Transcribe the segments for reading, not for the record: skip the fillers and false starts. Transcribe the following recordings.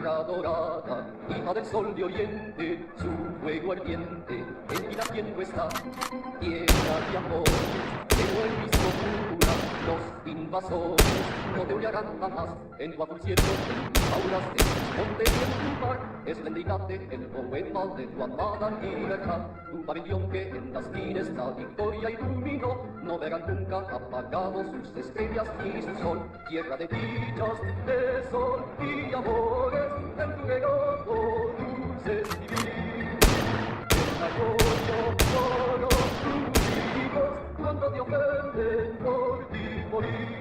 tierra dorada, hija del sol de oriente, su fuego ardiente, en ti latiendo está, tierra de amor, pero el mismo cura, los invasores no te hollarán jamás, en tu azul cielo, en tus auras, en tus montes y en tu mar, es la endidate, el poema de tu amada libertad, tu pabellón que en las miles la victoria iluminó, no verán nunca apagados sus estrellas y su sol, tierra de dichas, de sol y amores, en tu legado dulce vivir. Yo los crucifijos, cuando te ofenden por ti morir.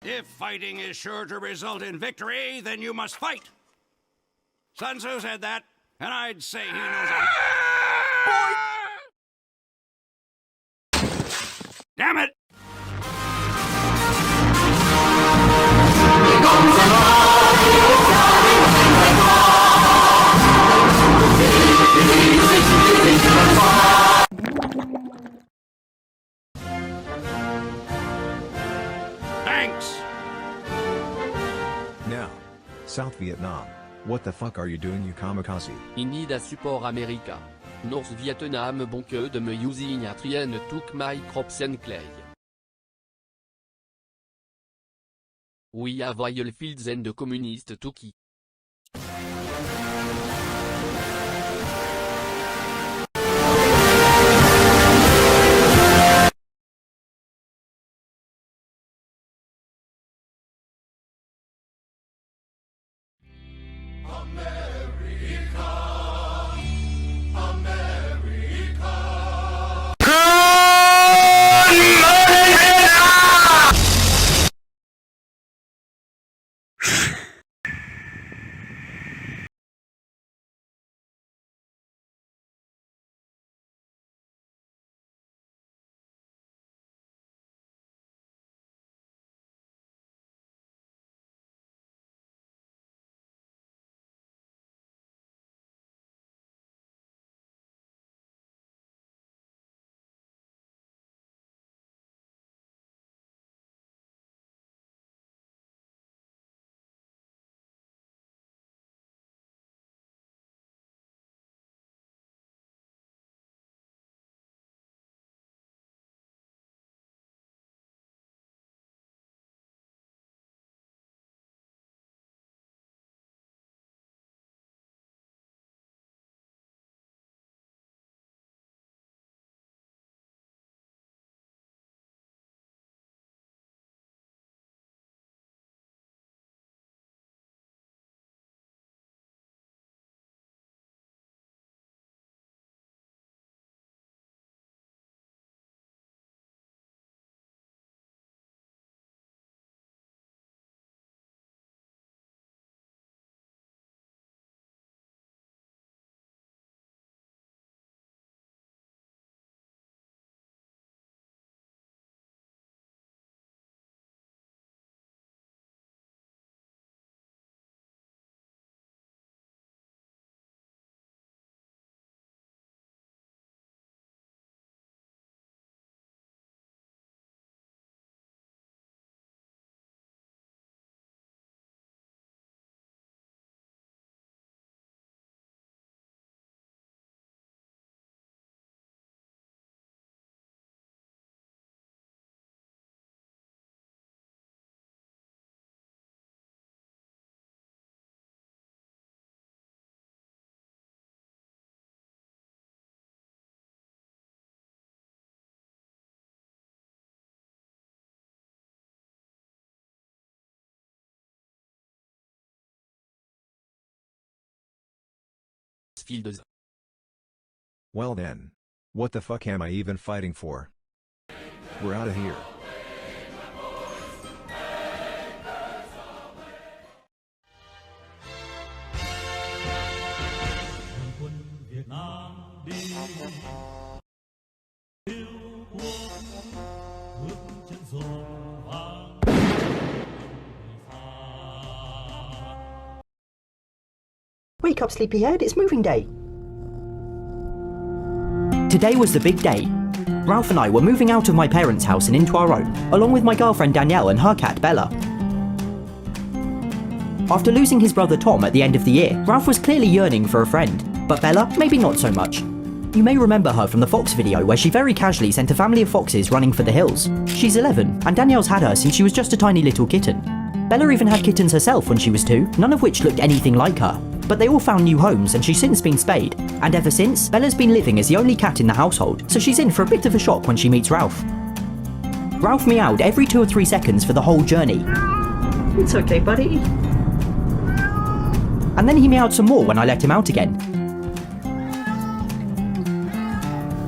If fighting is sure to result in victory, then you must fight. Sun Tzu said that, and I'd say he knows a... Damn it! Thanks! Now, South Vietnam. What the fuck are you doing, you kamikaze? I need a support America. North Vietnam bonke de me using a trien took my crops and clay. We have oil fields and the communist Tuki. Fields. Well then. What the fuck am I even fighting for? We're out of here. Wake up, sleepyhead, it's moving day. Today was the big day. Ralph and I were moving out of my parents' house and into our own, along with my girlfriend Danielle and her cat Bella. After losing his brother Tom at the end of the year, Ralph was clearly yearning for a friend, but Bella, maybe not so much. You may remember her from the fox video where she very casually sent a family of foxes running for the hills. She's 11, and Danielle's had her since she was just a tiny little kitten. Bella even had kittens herself when she was 2, none of which looked anything like her. But they all found new homes and she's since been spayed. And ever since, Bella's been living as the only cat in the household, so she's in for a bit of a shock when she meets Ralph. Ralph meowed every 2 or 3 seconds for the whole journey. It's okay, buddy. And then he meowed some more when I let him out again.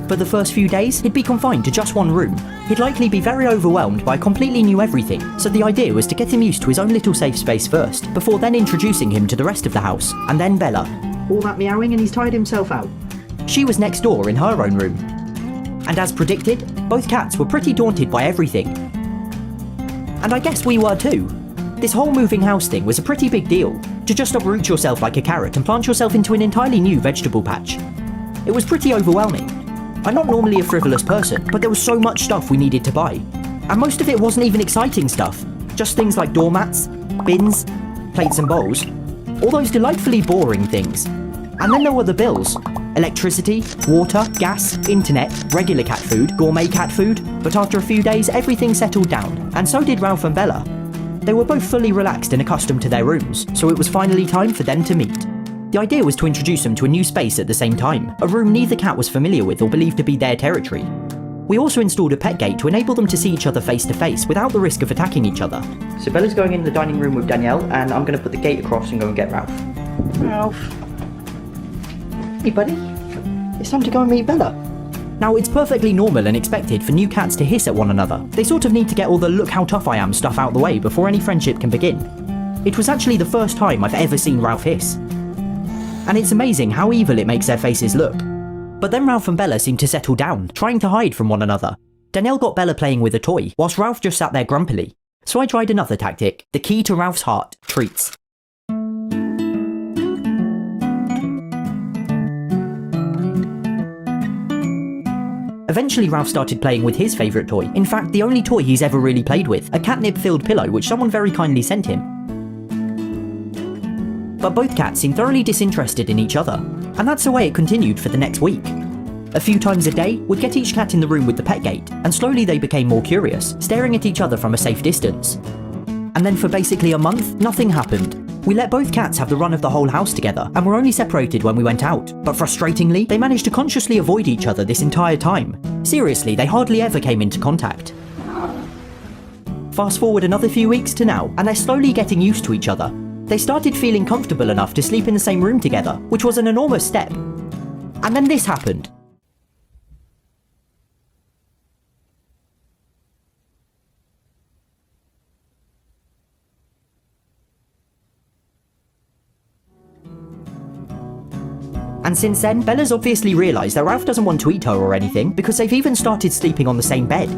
For the first few days, he'd be confined to just one room. He'd likely be very overwhelmed by completely new everything, so the idea was to get him used to his own little safe space first, before then introducing him to the rest of the house, and then Bella. All that meowing and he's tired himself out. She was next door in her own room. And as predicted, Both cats were pretty daunted by everything. And I guess we were too. This whole moving house thing was a pretty big deal, to just uproot yourself like a carrot and plant yourself into an entirely new vegetable patch. It was pretty overwhelming. I'm not normally a frivolous person, but there was so much stuff we needed to buy. And most of it wasn't even exciting stuff, just things like doormats, bins, plates and bowls, all those delightfully boring things. And then there were the bills. Electricity, water, gas, internet, regular cat food, gourmet cat food. But after a few days, everything settled down, and so did Ralph and Bella. They were both fully relaxed and accustomed to their rooms, so it was finally time for them to meet. The idea was to introduce them to a new space at the same time, a room neither cat was familiar with or believed to be their territory. We also installed a pet gate to enable them to see each other face to face without the risk of attacking each other. So Bella's going in the dining room with Danielle, and I'm going to put the gate across and go and get Ralph. Ralph. Hey buddy, it's time to go and meet Bella. Now it's perfectly normal and expected for new cats to hiss at one another. They sort of need to get all the look how tough I am stuff out the way before any friendship can begin. It was actually the first time I've ever seen Ralph hiss. And it's amazing how evil it makes their faces look. But then Ralph and Bella seemed to settle down, trying to hide from one another. Danielle got Bella playing with a toy, whilst Ralph just sat there grumpily. So I tried another tactic, the key to Ralph's heart, treats. Eventually Ralph started playing with his favourite toy, in fact the only toy he's ever really played with, a catnip-filled pillow which someone very kindly sent him. But both cats seemed thoroughly disinterested in each other, and that's the way it continued for the next week. A few times a day, we'd get each cat in the room with the pet gate, and slowly they became more curious, staring at each other from a safe distance. And then for basically a month, nothing happened. We let both cats have the run of the whole house together, and were only separated when we went out. But frustratingly, they managed to consciously avoid each other this entire time. Seriously, they hardly ever came into contact. Fast forward another few weeks to now, and they're slowly getting used to each other. They started feeling comfortable enough to sleep in the same room together, which was an enormous step. And then this happened. And since then, Bella's obviously realised that Ralph doesn't want to eat her or anything, because they've even started sleeping on the same bed.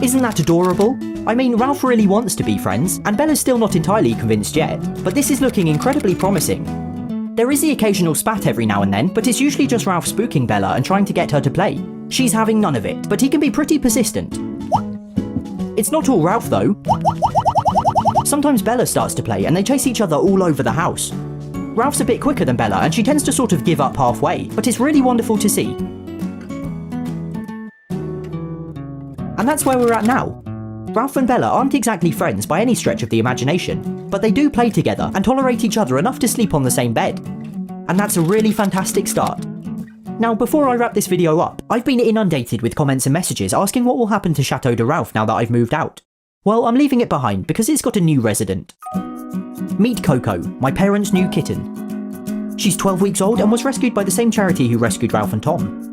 Isn't that adorable? I mean, Ralph really wants to be friends, and Bella's still not entirely convinced yet, but this is looking incredibly promising. There is the occasional spat every now and then, but it's usually just Ralph spooking Bella and trying to get her to play. She's having none of it, but he can be pretty persistent. It's not all Ralph though. Sometimes Bella starts to play and they chase each other all over the house. Ralph's a bit quicker than Bella and she tends to sort of give up halfway, but it's really wonderful to see. And that's where we're at now. Ralph and Bella aren't exactly friends by any stretch of the imagination, but they do play together and tolerate each other enough to sleep on the same bed. And that's a really fantastic start. Now, before I wrap this video up, I've been inundated with comments and messages asking what will happen to Chateau de Ralph now that I've moved out. Well, I'm leaving it behind because it's got a new resident. Meet Coco, my parents' new kitten. She's 12 weeks old and was rescued by the same charity who rescued Ralph and Tom.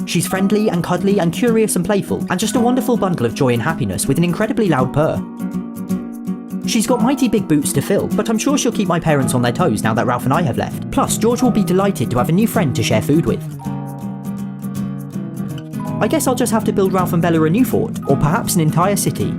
She's friendly and cuddly and curious and playful, and just a wonderful bundle of joy and happiness with an incredibly loud purr. She's got mighty big boots to fill, but I'm sure she'll keep my parents on their toes now that Ralph and I have left. Plus, George will be delighted to have a new friend to share food with. I guess I'll just have to build Ralph and Bella a new fort, or perhaps an entire city.